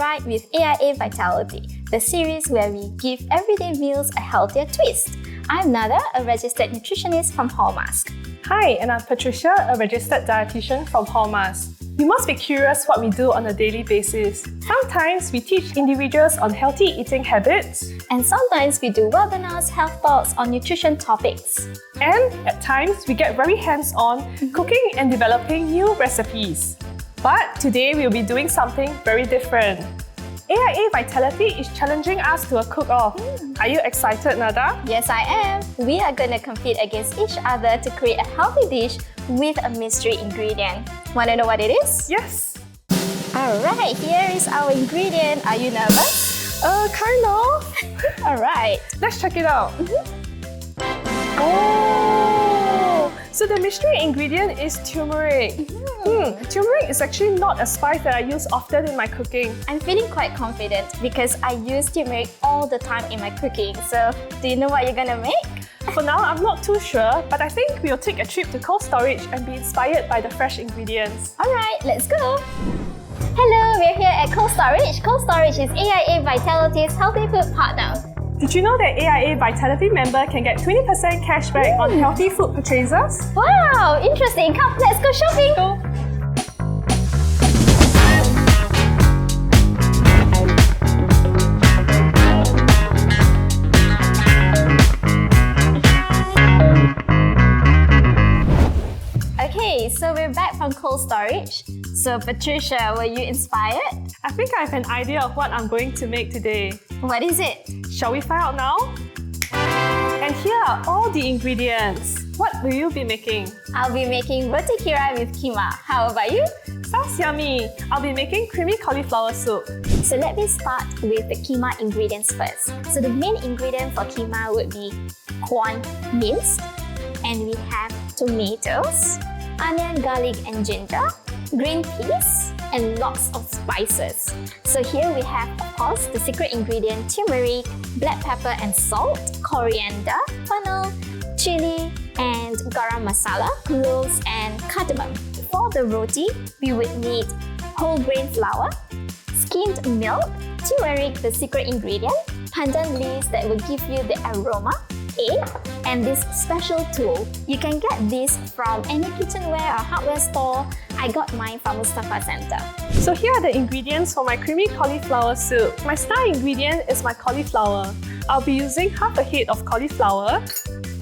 right with AIA Vitality, the series where we give everyday meals a healthier twist. I'm Nada, a registered nutritionist from Hallmask. Hi, and I'm Patricia, a registered dietitian from Hallmask. You must be curious what we do on a daily basis. Sometimes we teach individuals on healthy eating habits. And sometimes we do webinars, health talks on nutrition topics. And at times we get very hands-on cooking and developing new recipes. But today we'll be doing something very different. AIA Vitality is challenging us to a cook-off. Are you excited, Nada? Yes, I am. We are going to compete against each other to create a healthy dish with a mystery ingredient. Want to know what it is? Yes. Alright, here is our ingredient. Are you nervous? Kind of. Alright. Let's check it out. Oh! So the mystery ingredient is turmeric. Turmeric is actually not a spice that I use often in my cooking. I'm feeling quite confident because I use turmeric all the time in my cooking. So, do you know what you're gonna make? For now, I'm not too sure, but I think we'll take a trip to cold storage and be inspired by the fresh ingredients. Alright, let's go! Hello, we're here at Cold Storage. Cold Storage is AIA Vitality's healthy food partner. Did you know that AIA Vitality member can get 20% cashback on healthy food purchases? Wow, interesting. Come, let's go shopping! Go. Okay, so we're back from Cold Storage. So Patricia, were you inspired? I think I have an idea of what I'm going to make today. What is it? Shall we find out now? And here are all the ingredients. What will you be making? I'll be making roti kirai with keema. How about you? Sounds yummy! I'll be making creamy cauliflower soup. So let me start with the keema ingredients first. So the main ingredient for keema would be corn minced, and we have tomatoes, onion, garlic and ginger, green peas, and lots of spices. So here we have, of course, the secret ingredient turmeric, black pepper and salt, coriander, fennel, chili, and garam masala, cloves and cardamom. For the roti, we would need whole grain flour, skimmed milk, turmeric, the secret ingredient, pandan leaves that will give you the aroma, egg, and this special tool. You can get this from any kitchenware or hardware store. I got mine from Mustafa Center. So here are the ingredients for my creamy cauliflower soup. My star ingredient is my cauliflower. I'll be using half a head of cauliflower,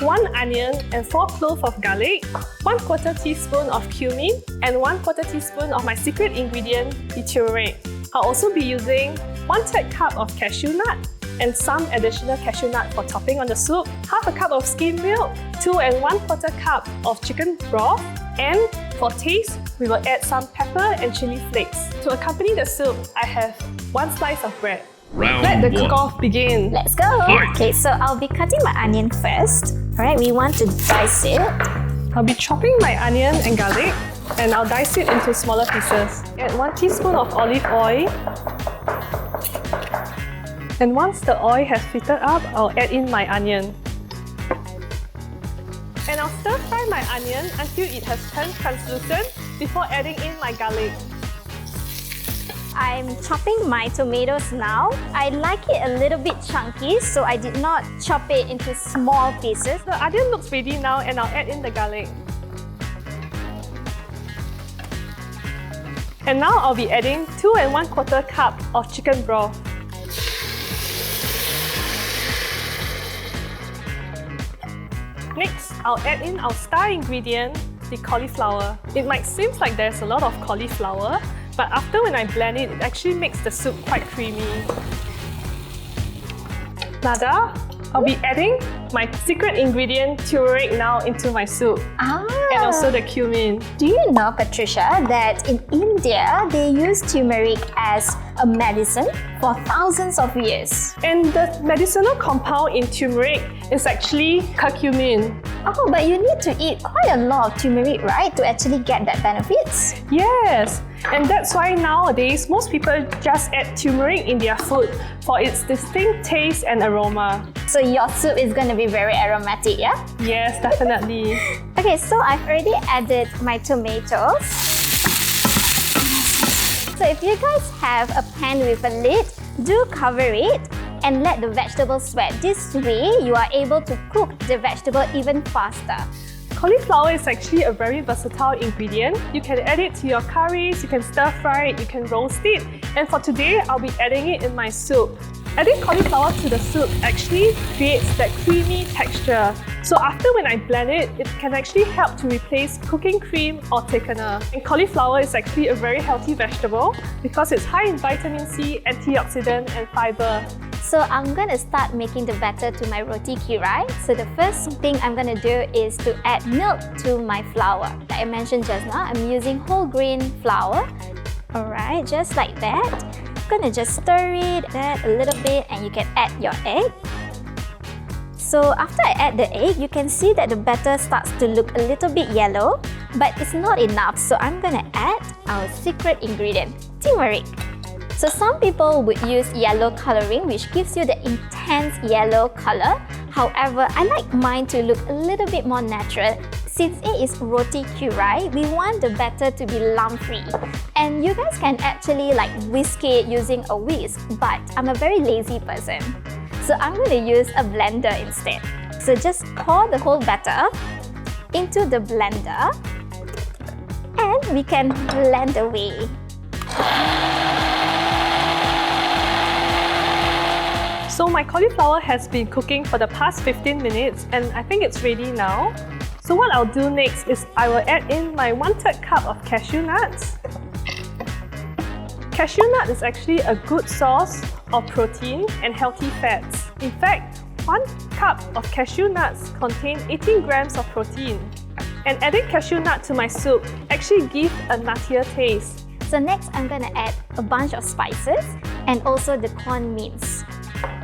1 onion and 4 cloves of garlic, 1/4 teaspoon of cumin, and 1/4 teaspoon of my secret ingredient, the turmeric. I'll also be using 1/3 cup of cashew nut, and some additional cashew nut for topping on the soup, half a cup of skimmed milk, 2 1/4 cup of chicken broth, and for taste, we will add some pepper and chili flakes. To accompany the soup, I have 1 slice of bread. Let the cook-off begin. Let's go! Okay, so I'll be cutting my onion first. Alright, we want to dice it. I'll be chopping my onion and garlic, and I'll dice it into smaller pieces. Add 1 teaspoon of olive oil. And once the oil has heated up, I'll add in my onion. And I'll stir fry my onion until it has turned translucent before adding in my garlic. I'm chopping my tomatoes now. I like it a little bit chunky, so I did not chop it into small pieces. The onion looks ready now, and I'll add in the garlic. And now I'll be adding 2 1/4 cup of chicken broth. Next, I'll add in our star ingredient, the cauliflower. It might seem like there's a lot of cauliflower, but after when I blend it, it actually makes the soup quite creamy. Nada, I'll be adding my secret ingredient, turmeric, now into my soup. And also the cumin. Do you know, Patricia, that in India, they use turmeric as a medicine for thousands of years? And the medicinal compound in turmeric is actually curcumin. Oh, but you need to eat quite a lot of turmeric, right, to actually get that benefits? Yes, and that's why nowadays most people just add turmeric in their food for its distinct taste and aroma. So your soup is going to be very aromatic, yeah? Yes, definitely. Okay, so I've already added my tomatoes. So if you guys have a pan with a lid, do cover it and let the vegetable sweat. This way, you are able to cook the vegetable even faster. Cauliflower is actually a very versatile ingredient. You can add it to your curries, you can stir fry it, you can roast it. And for today, I'll be adding it in my soup. Adding cauliflower to the soup actually creates that creamy texture. So after when I blend it, it can actually help to replace cooking cream or thickener. And cauliflower is actually a very healthy vegetable because it's high in vitamin C, antioxidant and fiber. So I'm gonna start making the batter to my roti kirai. So the first thing I'm gonna do is to add milk to my flour. Like I mentioned just now, I'm using whole grain flour. Alright, just like that. I'm gonna just stir it a little bit and you can add your egg. So after I add the egg, you can see that the batter starts to look a little bit yellow, but it's not enough. So I'm gonna add our secret ingredient, turmeric. So some people would use yellow coloring, which gives you the intense yellow color. However, I like mine to look a little bit more natural. Since it is roti kirai, we want the batter to be lump-free. And you guys can actually whisk it using a whisk, but I'm a very lazy person. So I'm going to use a blender instead. So just pour the whole batter into the blender and we can blend away. So my cauliflower has been cooking for the past 15 minutes and I think it's ready now. So what I'll do next is I will add in my 1/3 cup of cashew nuts. Cashew nut is actually a good source of protein and healthy fats. In fact, 1 cup of cashew nuts contain 18 grams of protein. And adding cashew nut to my soup actually gives a nuttier taste. So next, I'm gonna add a bunch of spices and also the corn mince.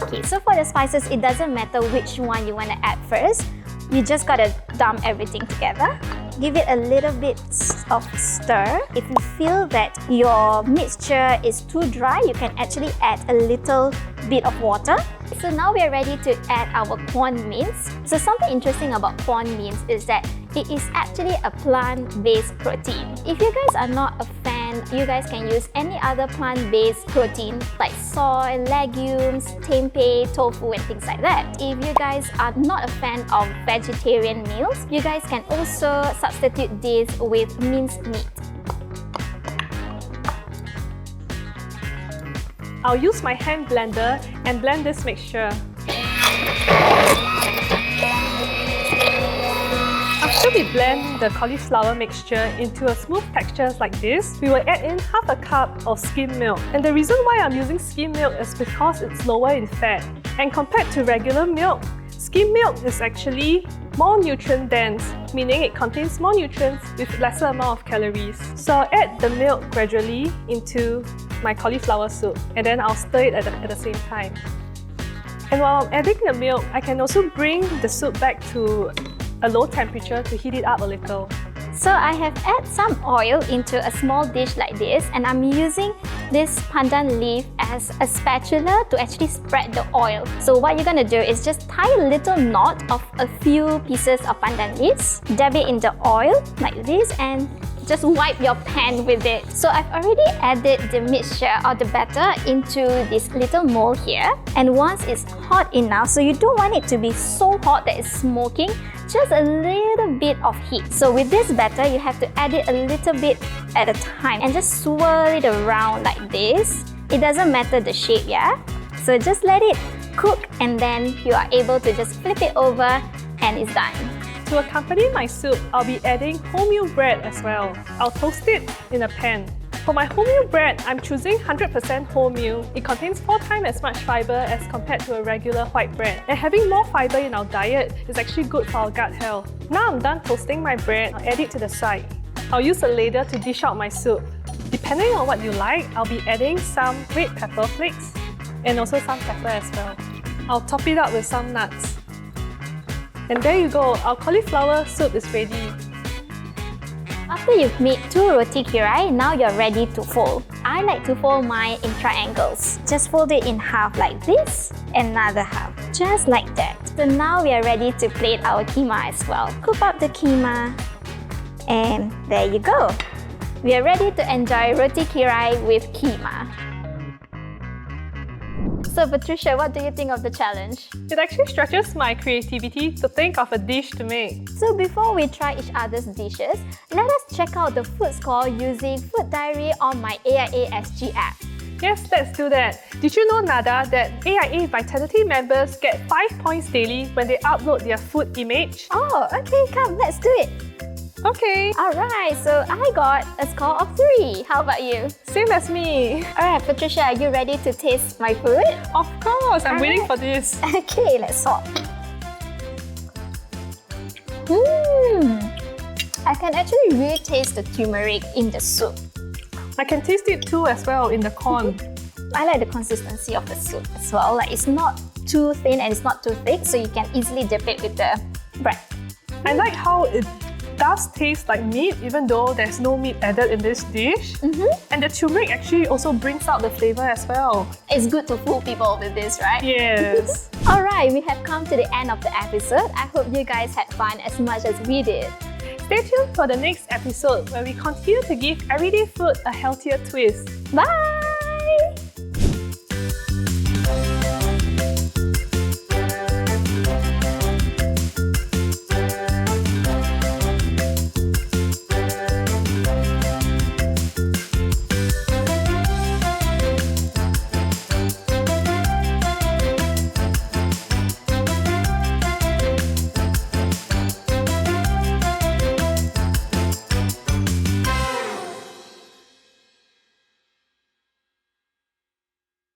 Okay, so for the spices, it doesn't matter which one you want to add first. You just gotta dump everything together. Give it a little bit of stir. If you feel that your mixture is too dry, you can actually add a little bit of water. So now we are ready to add our corn mince. So something interesting about corn mince is that it is actually a plant-based protein. If you guys are not a fan, you guys can use any other plant-based protein like soy, legumes, tempeh, tofu and things like that. If you guys are not a fan of vegetarian meals, you guys can also substitute this with minced meat. I'll use my hand blender and blend this mixture. After we blend the cauliflower mixture into a smooth texture like this, we will add in half a cup of skim milk. And the reason why I'm using skim milk is because it's lower in fat. And compared to regular milk, skim milk is actually more nutrient dense, meaning it contains more nutrients with lesser amount of calories. So I'll add the milk gradually into my cauliflower soup and then I'll stir it at the same time. And while I'm adding the milk, I can also bring the soup back to a low temperature to heat it up a little. So I have added some oil into a small dish like this and I'm using this pandan leaf as a spatula to actually spread the oil. So what you're gonna do is just tie a little knot of a few pieces of pandan leaves, dab it in the oil like this and just wipe your pan with it. So I've already added the mixture or the batter into this little mold here. And once it's hot enough, so you don't want it to be so hot that it's smoking, just a little bit of heat. So with this batter, you have to add it a little bit at a time and just swirl it around like this. It doesn't matter the shape, yeah? So just let it cook and then you are able to just flip it over and it's done. To accompany my soup, I'll be adding wholemeal bread as well. I'll toast it in a pan. For my wholemeal bread, I'm choosing 100% wholemeal. It contains 4 times as much fiber as compared to a regular white bread. And having more fiber in our diet is actually good for our gut health. Now I'm done toasting my bread, I'll add it to the side. I'll use a ladle to dish out my soup. Depending on what you like, I'll be adding some red pepper flakes and also some pepper as well. I'll top it up with some nuts. And there you go, our cauliflower soup is ready. After you've made 2 roti kirai, now you're ready to fold. I like to fold mine in triangles. Just fold it in half like this, another half, just like that. So now we are ready to plate our keema as well. Scoop up the keema, and there you go. We are ready to enjoy roti kirai with keema. So Patricia, what do you think of the challenge? It actually stretches my creativity to think of a dish to make. So before we try each other's dishes, let us check out the food score using Food Diary on my AIA SG app. Yes, let's do that. Did you know, Nada, that AIA Vitality members get 5 points daily when they upload their food image? Oh, okay, come, let's do it. Okay, Alright, so I got a score of 3. How about you? same as me. Alright, Patricia, are you ready to taste my food? Of course, I'm waiting Alright. for this. Okay, let's swap. I can actually really taste the turmeric in the soup. I can taste it too as well in the corn. I like the consistency of the soup as well. Like it's not too thin and it's not too thick, so you can easily dip it with the bread. I like how it does taste like meat even though there's no meat added in this dish. And the turmeric actually also brings out the flavor as well. It's good to fool people with this, right? Yes. Alright, we have come to the end of the episode. I hope you guys had fun as much as we did. Stay tuned for the next episode where we continue to give everyday food a healthier twist. Bye!